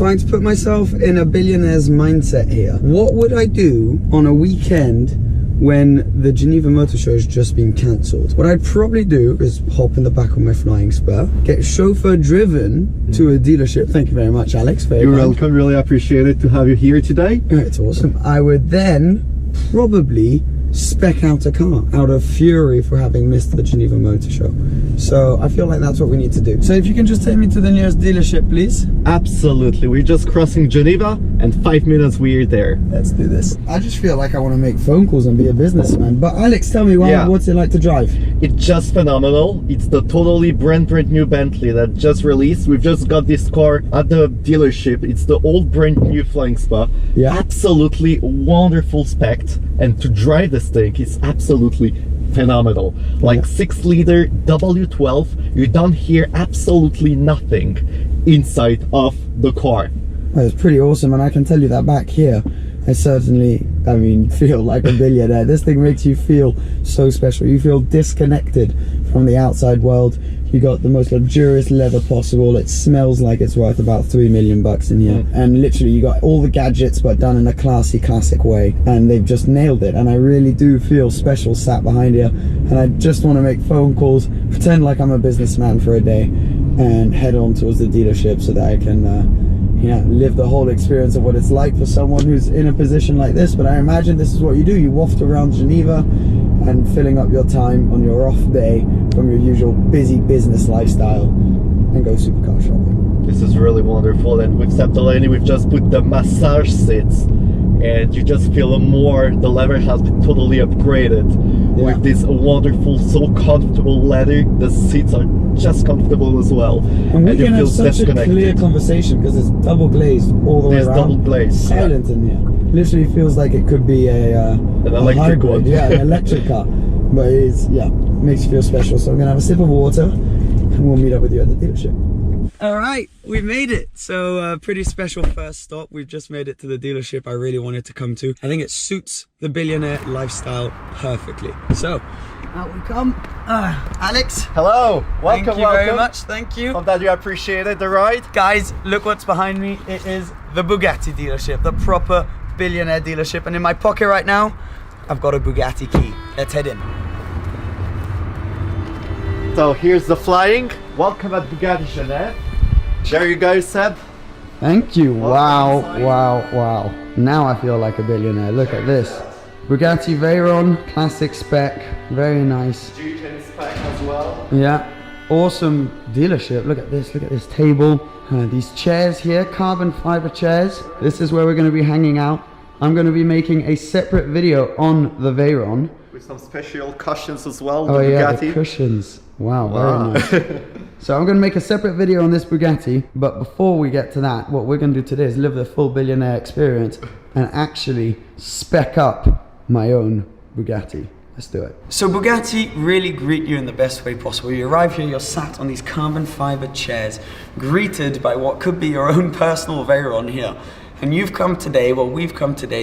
trying to put myself in a billionaire's mindset here. What would I do on a weekend when the Geneva Motor Show has just been cancelled? What I'd probably do is hop in the back of my flying spur, get chauffeur driven to a dealership. Thank you very much, Alex. You're welcome. Really appreciate it to have you here today. It's awesome. I would then probably spec out a car out of fury for having missed the Geneva Motor Show. So I feel like that's what we need to do. So if you can just take me to the nearest dealership, please. Absolutely. We're just crossing Geneva and 5 minutes we're there. Let's do this. I just feel like I want to make phone calls and be a businessman. But Alex, tell me, what's it like to drive? It's just phenomenal. It's the totally brand new Bentley that just released. We've just got this car at the dealership. It's the old brand new Flying Spa. Yeah. Absolutely wonderful spec. And to drive this thing is absolutely phenomenal. Like 6-liter W12, you don't hear absolutely nothing inside of the car. It's pretty awesome, and I can tell you that back here I certainly, feel like a billionaire. This thing makes you feel so special. You feel disconnected from the outside world. You got the most luxurious leather possible. It smells like it's worth about $3 million in here. And literally you got all the gadgets but done in a classy, classic way. And they've just nailed it. And I really do feel special sat behind here. And I just want to make phone calls, pretend like I'm a businessman for a day, and head on towards the dealership so that I can live the whole experience of what it's like for someone who's in a position like this. But I imagine this is what you do. You waft around Geneva and filling up your time on your off day from your usual busy business lifestyle and go supercar shopping. This is really wonderful. And with Septolani, we've just put the massage seats, and you just feel the leather has been totally upgraded with this wonderful, so comfortable leather. The seats are just comfortable as well, and we can have such a clear conversation because it's double glazed all the way around. Double glazed, silent in here. Literally feels like it could be an electric one. Yeah, an electric car, but it's makes you feel special. So I'm gonna have a sip of water and we'll meet up with you at the dealership. All right, we made it. So pretty special first stop. We've just made it to the dealership I really wanted to come to. I think it suits the billionaire lifestyle perfectly. So out we come. Alex. Hello. Welcome. Thank you very much. Thank you. I'm glad you appreciated the ride. Guys, look what's behind me. It is the Bugatti dealership, the proper billionaire dealership. And in my pocket right now, I've got a Bugatti key. Let's head in. So here's the flying. Welcome at Bugatti Genève. There you go, Seb. Thank you. Wow. Now I feel like a billionaire. Look at this. Bugatti Veyron, classic spec, very nice. Duke spec as well. Yeah, awesome dealership. Look at this table. These chairs here, carbon fiber chairs. This is where we're going to be hanging out. I'm going to be making a separate video on the Veyron. With some special cushions as well. Oh yeah, the cushions. Wow, very nice. So I'm going to make a separate video on this Bugatti, but before we get to that, what we're going to do today is live the full billionaire experience and actually spec up my own Bugatti. Let's do it. So Bugatti really greet you in the best way possible. You arrive here, you're sat on these carbon fiber chairs, greeted by what could be your own personal Veyron here. And we've come today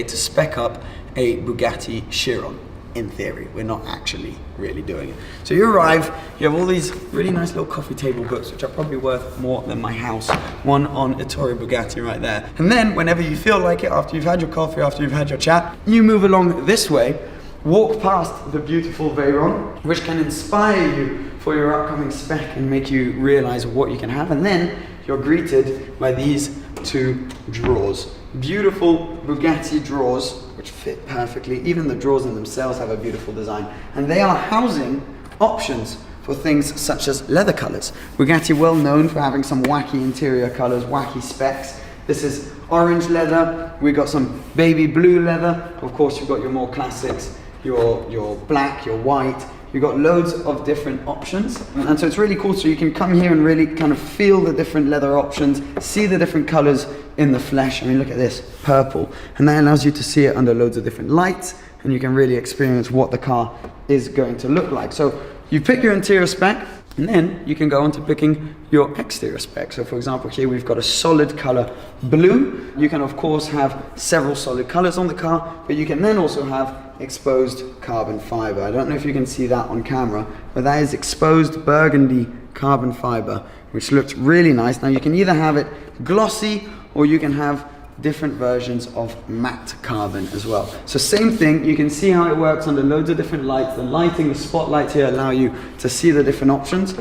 to spec up a Bugatti Chiron. In theory, we're not actually really doing it. So you arrive, you have all these really nice little coffee table books, which are probably worth more than my house. One on Ettore Bugatti right there. And then whenever you feel like it, after you've had your coffee, after you've had your chat, you move along this way, walk past the beautiful Veyron, which can inspire you for your upcoming spec and make you realize what you can have. And then you're greeted by these two drawers. Beautiful Bugatti drawers, which fit perfectly. Even the drawers in themselves have a beautiful design. And they are housing options for things such as leather colors. Bugatti well known for having some wacky interior colors, wacky specs. This is orange leather. We got some baby blue leather. Of course, you've got your more classics, your black, your white. You've got loads of different options. And so it's really cool. So you can come here and really kind of feel the different leather options, see the different colors in the flesh. I mean, look at this, purple. And that allows you to see it under loads of different lights, and you can really experience what the car is going to look like. So you pick your interior spec, and then you can go on to picking your exterior spec. So for example, here we've got a solid color blue. You can of course have several solid colors on the car, but you can then also have exposed carbon fiber. I don't know if you can see that on camera, but that is exposed burgundy carbon fiber, which looks really nice. Now you can either have it glossy or you can have different versions of matte carbon as well. So same thing, you can see how it works under loads of different lights. The lighting, the spotlights here allow you to see the different options.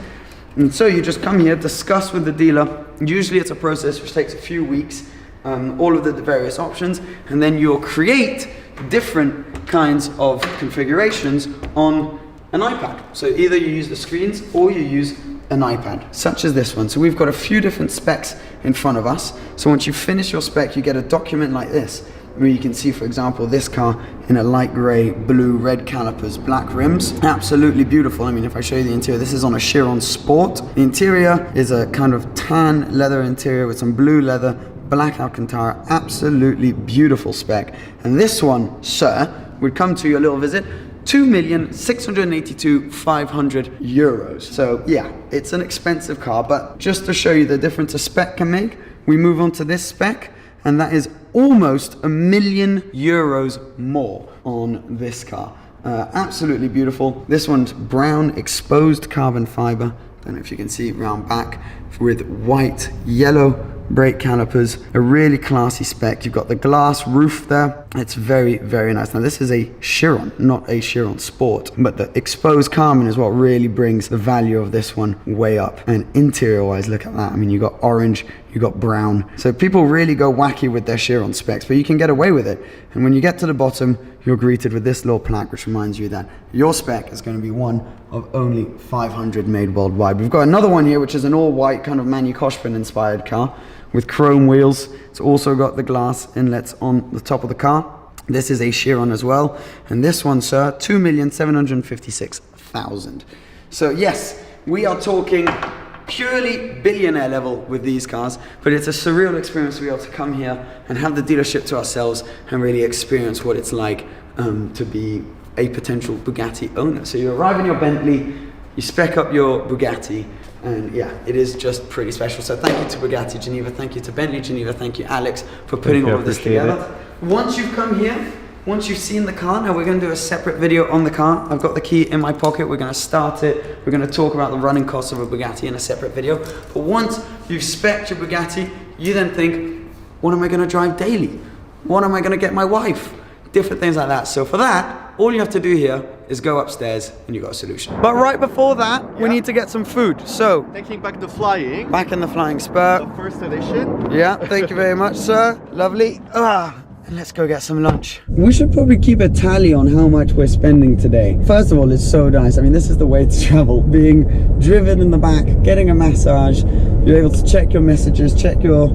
And so you just come here, discuss with the dealer. Usually it's a process which takes a few weeks, all of the various options, and then you'll create different kinds of configurations on an iPad. So either you use the screens or you use an iPad, such as this one. So we've got a few different specs in front of us. So once you finish your spec, you get a document like this, where you can see, for example, this car in a light gray, blue, red calipers, black rims. Absolutely beautiful. I mean, if I show you the interior, this is on a Chiron Sport. The interior is a kind of tan leather interior with some blue leather, black Alcantara. Absolutely beautiful spec. And this one, sir, would come to your little visit, 2,682,500 euros. So yeah, it's an expensive car, but just to show you the difference a spec can make, we move on to this spec, and that is almost €1,000,000 more on this car. Absolutely beautiful. This one's brown exposed carbon fiber. Don't know if you can see round back, with white, yellow brake calipers, a really classy spec. You've got the glass roof there. It's very, very nice. Now this is a Chiron, not a Chiron Sport, but the exposed carbon is what really brings the value of this one way up. And interior wise, look at that. I mean, you got orange, you got brown. So people really go wacky with their Chiron specs, but you can get away with it. And when you get to the bottom, you're greeted with this little plaque, which reminds you that your spec is going to be one of only 500 made worldwide. We've got another one here, which is an all white kind of Manu Koshpin inspired car with chrome wheels. It's also got the glass inlets on the top of the car. This is a Chiron as well. And this one, sir, 2,756,000. So yes, we are talking purely billionaire level with these cars, but it's a surreal experience to be able to come here and have the dealership to ourselves and really experience what it's like to be a potential Bugatti owner. So you arrive in your Bentley, you spec up your Bugatti, and yeah, it is just pretty special. So thank you to Bugatti Geneva, thank you to Bentley Geneva, thank you Alex for putting all of this together. Once you've come here, once you've seen the car, now we're going to do a separate video on the car. I've got the key in my pocket, we're going to start it, we're going to talk about the running costs of a Bugatti in a separate video. But once you've spec'd your Bugatti, you then think, what am I going to drive daily? What am I going to get my wife? Different things like that. So for that, all you have to do here is go upstairs and you got a solution. But right before that, we need to get some food. So, taking back the flying. Back in the Flying Spur. The first edition. Yeah, thank you very much, sir. Lovely. And let's go get some lunch. We should probably keep a tally on how much we're spending today. First of all, it's so nice. I mean, this is the way to travel. Being driven in the back, getting a massage. You're able to check your messages, check your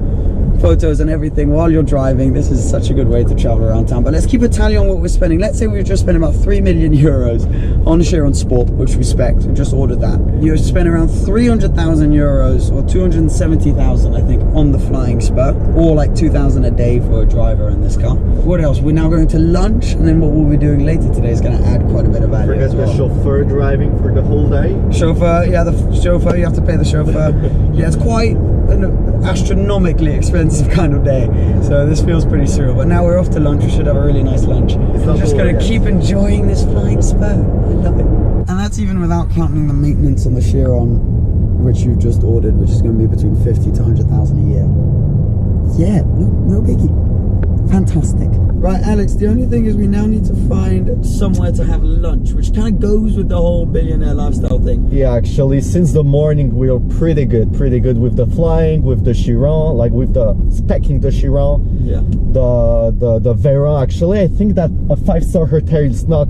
photos and everything while you're driving. This is such a good way to travel around town. But let's keep a tally on what we're spending. Let's say we've just spent about 3 million euros on a Chiron Sport, which we spec. We just ordered that. You spent around 300,000 euros or 270,000, I think, on the Flying Spur, or like 2,000 a day for a driver in this car. What else? We're now going to lunch, and then what we'll be doing later today is going to add quite a bit of value. Forget the chauffeur driving for the whole day. Chauffeur, yeah, the chauffeur. You have to pay the chauffeur. Yeah, it's quite an astronomically expensive kind of day, so this feels pretty surreal. But now we're off to lunch. We should have a really nice lunch. I'm just going to keep enjoying this Flying Spur. I love it. And that's even without counting the maintenance on the Chiron, which you've just ordered, which is going to be between 50 to 100,000 a year. Yeah, no biggie. Fantastic. Right, Alex, the only thing is we now need to find somewhere to have lunch, which kind of goes with the whole billionaire lifestyle thing. Yeah, actually, since the morning we are pretty good with the flying, with the Chiron, like with the specking the Chiron. Yeah. The Veyron, actually, I think that a 5-star hotel is no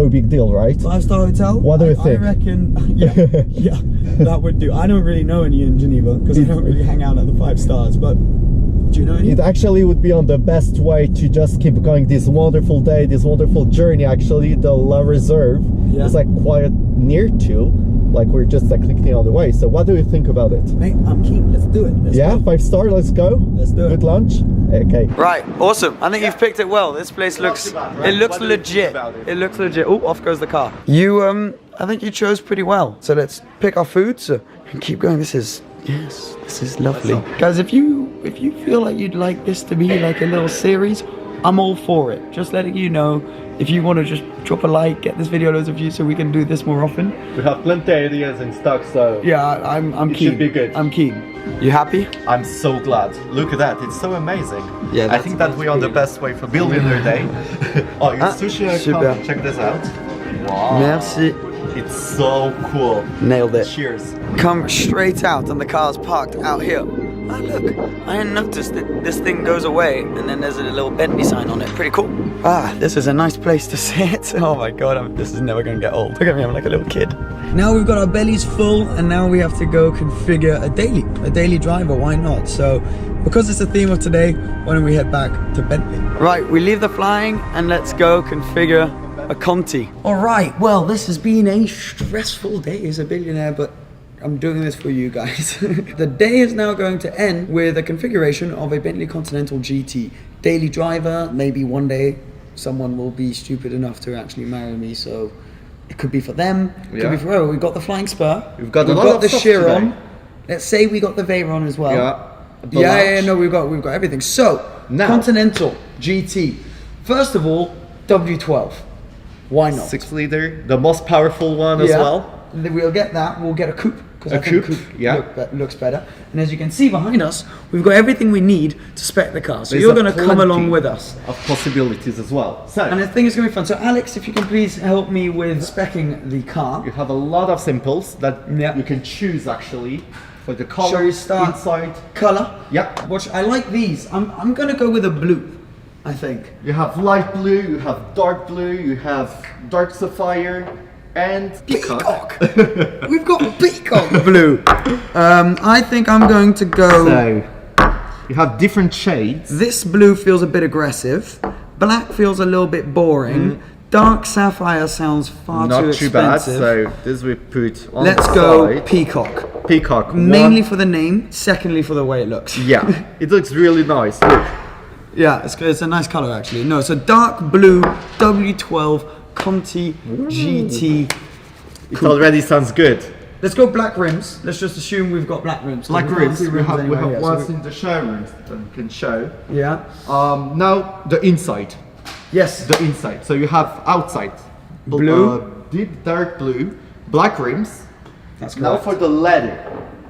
big deal, right? 5-star hotel? What do you think? I reckon, yeah, that would do. I don't really know any in Geneva, because I don't really hang out at the 5 stars, but do you know any? It actually would be on the best way to just keep going this wonderful day, this wonderful journey. Actually, the La Reserve is like quite near to, like we're just like clicking on the way. So what do you think about it? Mate, I'm keen. Let's do it. Let's go. 5-star, let's go. Let's do it. Good lunch. Okay. Right, awesome. I think you've picked it well. This place looks, it looks legit. It looks legit. Oh, off goes the car. You, I think you chose pretty well. So let's pick our foods and keep going. This is lovely. Guys, if you feel like you'd like this to be like a little series, I'm all for it. Just letting you know, if you want to just drop a like, get this video loads of views so we can do this more often. We have plenty of ideas in stock, so Yeah, I'm it keen. should be good. I'm keen. You happy? I'm so glad. Look at that, it's so amazing. Yeah, I think that we are the best way for Billionaire Day. Oh, your sushi super. come, check this out. Wow. Merci. It's so cool. Nailed it. Cheers. Come straight out and the car's parked out here. Oh look, I hadn't noticed that this thing goes away and then there's a little Bentley sign on it. Pretty cool. Ah, this is a nice place to sit. Oh my god, this is never gonna get old. Look at me, I'm like a little kid. Now we've got our bellies full and now we have to go configure a daily driver, why not? So, because it's the theme of today, why don't we head back to Bentley? Right, we leave the flying and let's go configure a Conti. All right, well, this has been a stressful day as a billionaire, but I'm doing this for you guys. The day is now going to end with a configuration of a Bentley Continental GT. Daily driver, maybe one day someone will be stupid enough to actually marry me, so it could be for them, it could be for whoever. We've got the flying spur, We've got the Chiron. Let's say we got the Veyron as well. Yeah, no, we've got everything. So, now, Continental GT. First of all, W12. Why not? 6 liter, the most powerful one as well. We'll get that. We'll get a coupe. A coupe, yeah. Looks better. And as you can see behind us, we've got everything we need to spec the car. So you're going to come along with us. Of possibilities as well. So, and I think it's going to be fun. So Alex, if you can please help me with speccing the car. You have a lot of simples that you can choose actually for the color, Shall we start inside. Color? Yeah. Which I like these. I'm going to go with a blue. I think. You have light blue, you have dark blue, you have dark sapphire, and peacock. We've got peacock blue. I think I'm going to go. So, you have different shades. This blue feels a bit aggressive. Black feels a little bit boring. Dark sapphire sounds far too expensive. Not too bad. So this we put on Let's the go side. peacock. Peacock. Mainly for the name. Secondly for the way it looks. Yeah, it looks really nice. Look. Yeah, it's a nice color actually. No, so dark blue W12 Conti GT. It already sounds good. Let's go black rims. Let's just assume we've got black rims. Black rims. We have anywhere, ones in the showroom that we can show. Yeah. Now the inside. Yes. The inside. So you have outside blue, deep dark blue, black rims. That's correct. Now for the leather,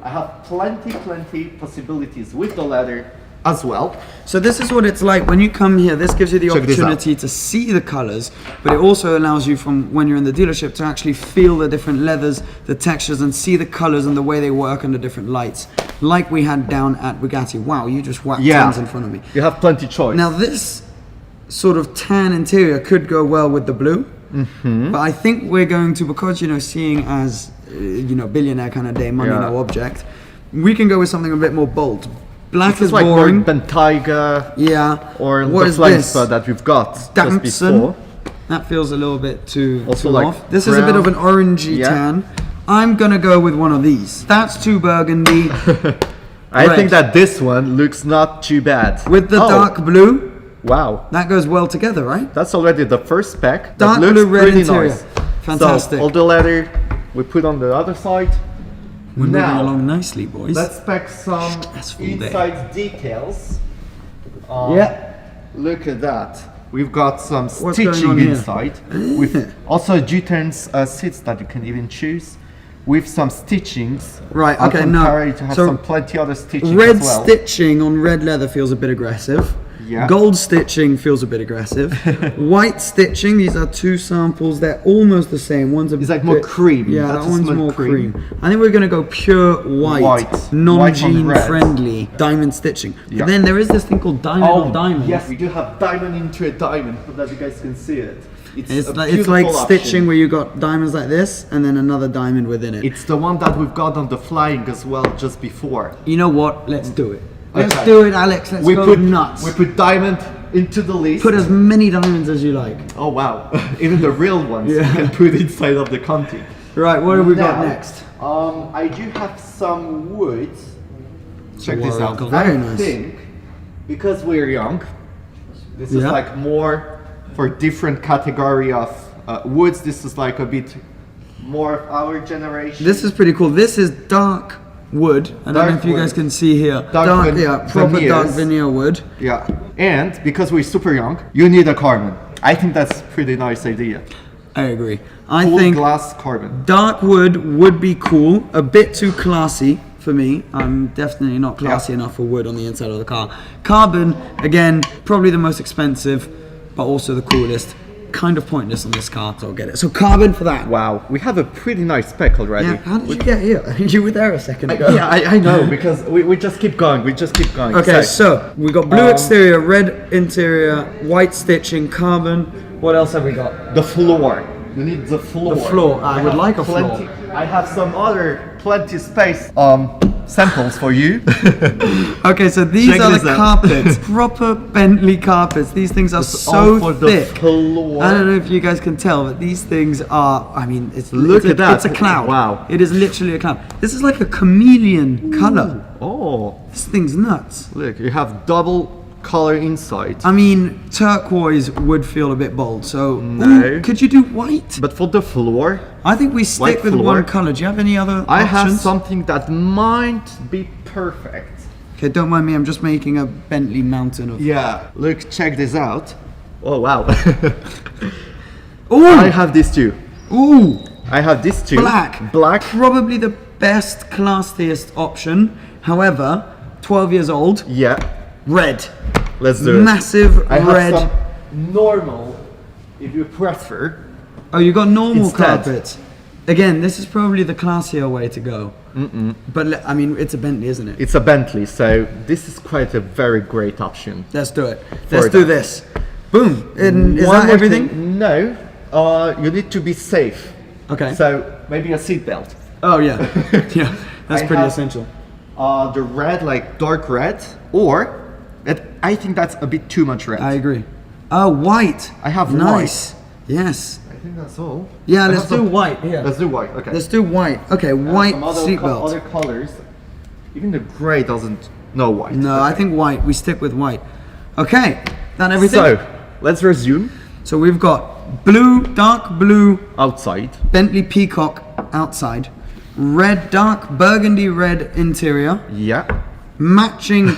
I have plenty possibilities with the leather as well. So this is what it's like when you come here. This gives you the opportunity to see the colors, but it also allows you from when you're in the dealership to actually feel the different leathers, the textures, and see the colors and the way they work under different lights, like we had down at Bugatti. Wow, you just whacked tons in front of me. You have plenty choice. Now this sort of tan interior could go well with the blue, but I think we're going to, because seeing as billionaire kind of day, money no object, we can go with something a bit more bold. Black is like boring. Bentayga, or the flying spur that we've got just before. That feels a little bit too like off. This is a bit of an orangey tan. I'm gonna go with one of these. That's too burgundy. I think that this one looks not too bad. With the dark blue. Wow. That goes well together, right? That's already the first spec. Dark that looks blue, red pretty interior. nice. Fantastic. So all the leather we put on the other side. We're moving along nicely, boys. Let's spec some inside details. Look at that. We've got some stitching inside. With also G-turns seats that you can even choose. With some stitchings. Right, okay, no. To have some plenty other stitching red as well. Stitching on red leather feels a bit aggressive. Yeah. Gold stitching feels a bit aggressive. White stitching, these are two samples. They're almost the same. One's a bit like more cream. Yeah, that one's more cream. I think we're going to go pure white non-jean friendly diamond stitching. Yeah. But then there is this thing called diamond of diamond. Yes, we do have diamond into a diamond so that you guys can see it. It's like stitching where you got diamonds like this and then another diamond within it. It's the one that we've got on the flying as well just before. You know what? Let's do it. Let's do it, Alex. Let's go nuts. We put diamond into the list. Put as many diamonds as you like. Oh wow! Even the real ones you can put inside of the Conti. Right. What have we got next? I do have some wood. Check this out. Very nice. I think because we're young, this is like more for different category of woods. This is like a bit more of our generation. This is pretty cool. This is dark wood. I don't know if you guys can see here. Proper veneers. dark veneer wood. Yeah, and because we're super young, you need a carbon. I think that's a pretty nice idea. I agree. I Full think glass carbon. dark wood would be cool. A bit too classy for me. I'm definitely not classy enough for wood on the inside of the car. Carbon, again, probably the most expensive, but also the coolest. Kind of pointless on this car, so I'll get it. So carbon for that. Wow, we have a pretty nice spec already. Yeah, how did you get here? You were there a second ago. Yeah, I know, because we just keep going, Okay, so we got blue exterior, red interior, white stitching, carbon. What else have we got? The floor. You need the floor. The floor. I would like a floor. I have some other plenty space samples for you. Okay, so these Check are this the out. carpets. Proper Bentley carpets. These things are so for thick. The floor. I don't know if you guys can tell, but these things are, I mean, Look at that. It's a cloud. Wow. It is literally a cloud. This is like a chameleon color. Oh, This thing's nuts. look, you have double color inside. I mean, turquoise would feel a bit bold, so No. ooh, could you do white? But for the floor, I think we stick White with floor. one color. Do you have any other I have options? something that might be perfect. Okay, don't mind me, I'm just making a Bentley mountain of... Yeah, look, check this out. Oh, wow. Ooh! I have this too. Ooh! I have this too. Black. Black. Probably the best, classiest option. However, 12 years old, Yeah, red. let's do it. Massive I have red. some normal, if you prefer. Oh, you got normal Instead. carpets. Again, this is probably the classier way to go. But I mean, it's a Bentley, isn't it? It's a Bentley, so this is quite a very great option. Let's do it. Let's do this. Boom. And is One that more everything? thing, no, you need to be safe. Okay. So maybe a seatbelt. Oh yeah. Yeah. That's I pretty have- essential. The red, like dark red, or I think that's a bit too much red. I agree. Oh, white. I have nice. Yes. I think that's all. Yeah, I let's have do some- white here. Let's do white. Okay. Let's do white. Okay, white Some other seatbelt. other colors. Even the gray doesn't. No white. No, Okay. I think white. We stick with white. Okay, done everything. So let's resume. So we've got blue, dark blue Outside. Bentley Peacock outside, red, dark burgundy red interior, Yeah. matching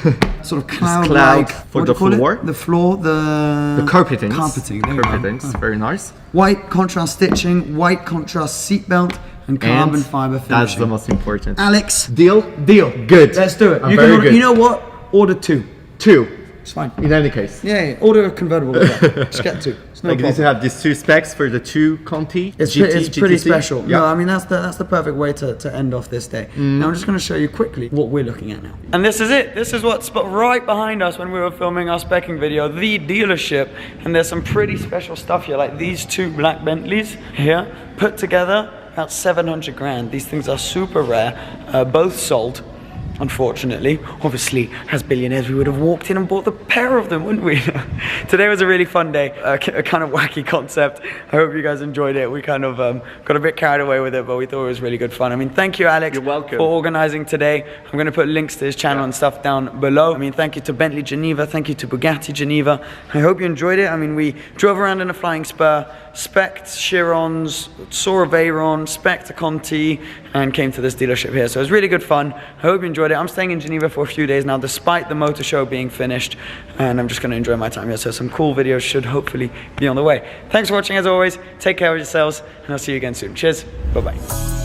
sort of cloud cloud like for what do the you call it? floor. The floor, the Carpetings. Carpeting. There you go. Carpetings. Very nice. White contrast stitching, white contrast seatbelt, and carbon And fiber that's finishing. the most important. Alex, Deal. Good. let's do it. I'm You very can order, good. you know what? Order two. Two. It's fine. In any case. Yeah, order a convertible as well. Just get two. It's no Like you need to problem. have these two specs for the two Conti. It's, GT, it's pretty GTC. special. Yeah. No, I mean that's the perfect way to end off this day. Now I'm just going to show you quickly what we're looking at now. And this is it. This is what's right behind us when we were filming our specking video, the dealership. And there's some pretty special stuff here, like these two black Bentleys here, put together about 700 grand. These things are super rare, both sold. Unfortunately, obviously, as billionaires, we would have walked in and bought the pair of them, wouldn't we? Today was a really fun day, a kind of wacky concept. I hope you guys enjoyed it. We kind of got a bit carried away with it, but we thought it was really good fun. I mean, thank you, Alex, You're welcome. for organizing today. I'm going to put links to his channel and stuff down below. I mean, thank you to Bentley Geneva, thank you to Bugatti Geneva. I hope you enjoyed it. I mean, we drove around in a flying spur, spec'd Chirons, saw a Veyron, spec'd a Conti, and came to this dealership here. So it was really good fun. I hope you enjoyed it. I'm staying in Geneva for a few days now, despite the motor show being finished, and I'm just going to enjoy my time here. So some cool videos should hopefully be on the way. Thanks for watching as always. Take care of yourselves, and I'll see you again soon. Cheers. Bye-bye.